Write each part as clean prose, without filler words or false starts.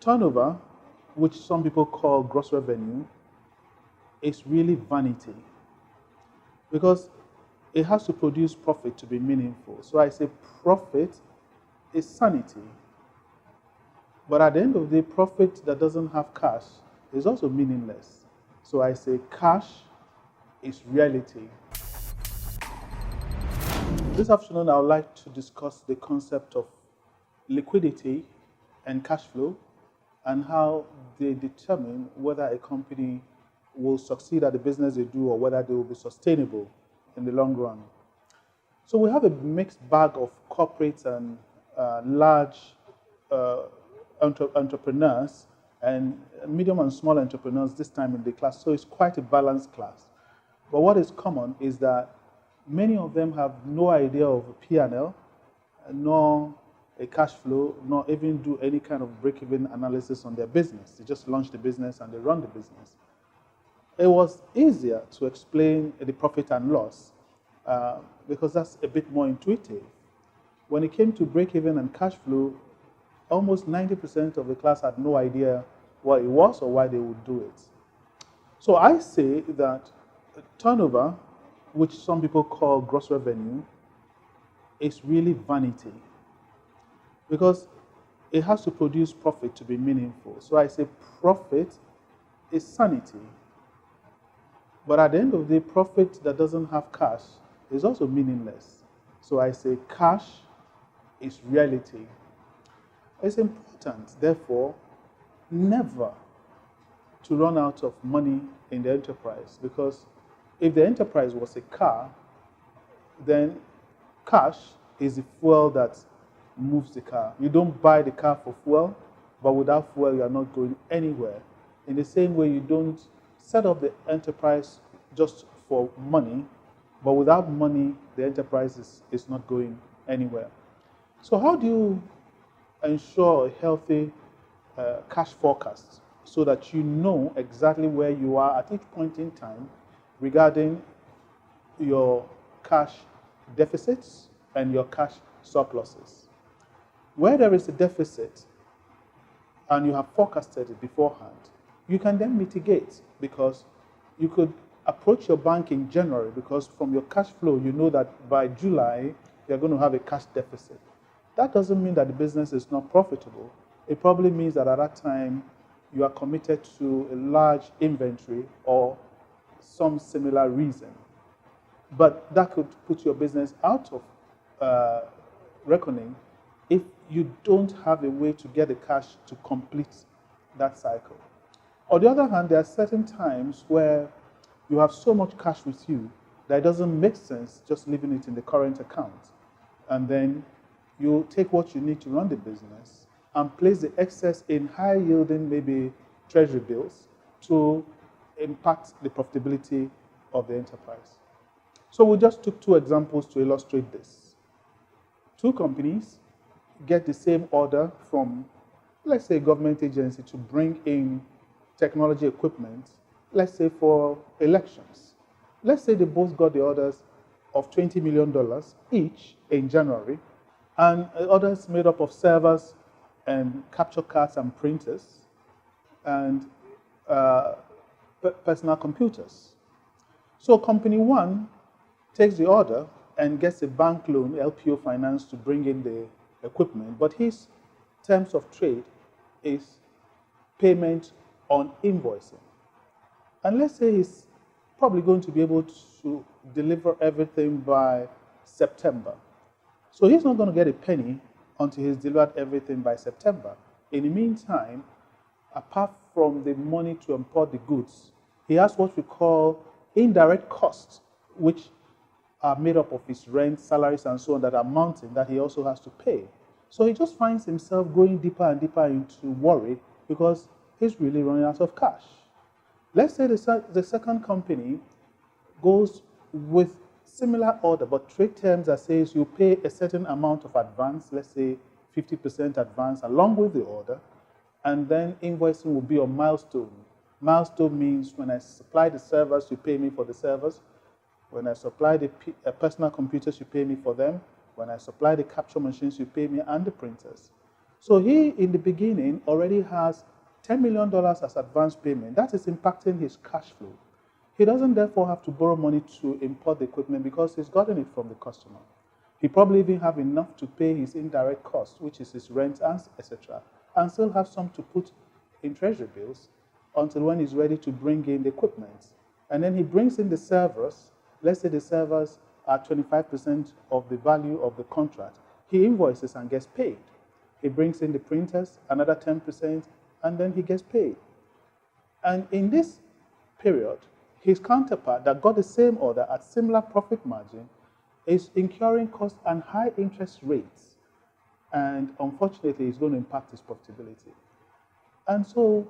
Turnover, which some people call gross revenue, is really vanity because it has to produce profit to be meaningful. So I say profit is sanity. But at the end of the day, profit that doesn't have cash is also meaningless. So I say cash is reality. This afternoon, I would like to discuss the concept of liquidity and cash flow and how they determine whether a company will succeed at the business they do or whether they will be sustainable in the long run. So we have a mixed bag of corporate and large entrepreneurs and medium and small entrepreneurs this time in the class. So it's quite a balanced class. But what is common is that many of them have no idea of a P&L, nor a cash flow, nor even do any kind of break-even analysis on their business. They just launch the business and they run the business. It was easier to explain the profit and loss because that's a bit more intuitive. When it came to break-even and cash flow, almost 90% of the class had no idea what it was or why they would do it. So I say that turnover, which some people call gross revenue, is really vanity because it has to produce profit to be meaningful. So I say profit is sanity. But at the end of the day, profit that doesn't have cash is also meaningless. So I say cash is reality. It's important, therefore, never to run out of money in the enterprise because if the enterprise was a car, then cash is the fuel that moves the car. You don't buy the car for fuel, but without fuel, you are not going anywhere. In the same way, you don't set up the enterprise just for money, but without money, the enterprise is not going anywhere. So how do you ensure a healthy cash forecast so that you know exactly where you are at each point in time regarding your cash deficits and your cash surpluses? Where there is a deficit and you have forecasted it beforehand, you can then mitigate because you could approach your bank in January because from your cash flow, you know that by July, you're going to have a cash deficit. That doesn't mean that the business is not profitable. It probably means that at that time, you are committed to a large inventory or some similar reason. But that could put your business out of reckoning if you don't have a way to get the cash to complete that cycle. On the other hand, there are certain times where you have so much cash with you that it doesn't make sense just leaving it in the current account. And then you take what you need to run the business and place the excess in high-yielding, maybe treasury bills to impact the profitability of the enterprise. So we just took two examples to illustrate this. Two companies get the same order from, let's say, a government agency to bring in technology equipment, let's say for elections. Let's say they both got the orders of $20 million each in January, and others made up of servers and capture cards and printers and personal computers. So company one takes the order and gets a bank loan, LPO finance, to bring in the equipment, but his terms of trade is payment on invoicing. And let's say he's probably going to be able to deliver everything by September. So he's not going to get a penny until he's delivered everything by September. In the meantime, apart from the money to import the goods, he has what we call indirect costs, which are made up of his rent, salaries, and so on that are mounting that he also has to pay. So he just finds himself going deeper and deeper into worry because he's really running out of cash. Let's say the second company goes with similar order, but trade terms that says you pay a certain amount of advance, let's say 50% advance along with the order, and then invoicing will be a milestone. Milestone means when I supply the servers, you pay me for the servers. When I supply the personal computers, you pay me for them. When I supply the capture machines, you pay me and the printers. So he, in the beginning, already has $10 million as advance payment. That is impacting his cash flow. He doesn't therefore have to borrow money to import the equipment because he's gotten it from the customer. He probably even have enough to pay his indirect costs, which is his rent, and etc., and still have some to put in treasury bills until when he's ready to bring in the equipment. And then he brings in the servers. Let's say the servers are 25% of the value of the contract. He invoices and gets paid. He brings in the printers, another 10%, and then he gets paid. And in this period, his counterpart that got the same order at similar profit margin is incurring costs and high interest rates. And unfortunately, it's going to impact his profitability. And so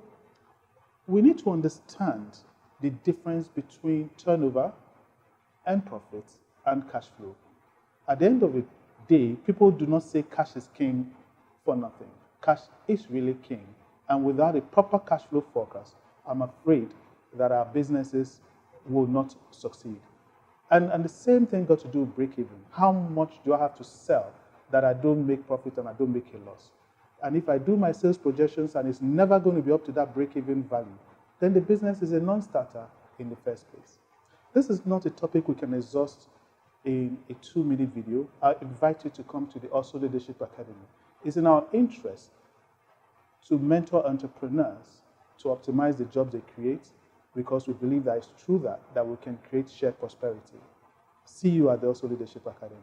we need to understand the difference between turnover and profits and cash flow. At the end of the day, people do not say cash is king for nothing. Cash is really king. And without a proper cash flow forecast, I'm afraid that our businesses will not succeed. And the same thing got to do with break-even. How much do I have to sell that I don't make profit and I don't make a loss? And if I do my sales projections and it's never going to be up to that break-even value, then the business is a non-starter in the first place. This is not a topic we can exhaust in a 2-minute video. I invite you to come to the Also Leadership Academy. It's in our interest to mentor entrepreneurs to optimize the jobs they create, because we believe that it's through that we can create shared prosperity. See you at the Also Leadership Academy.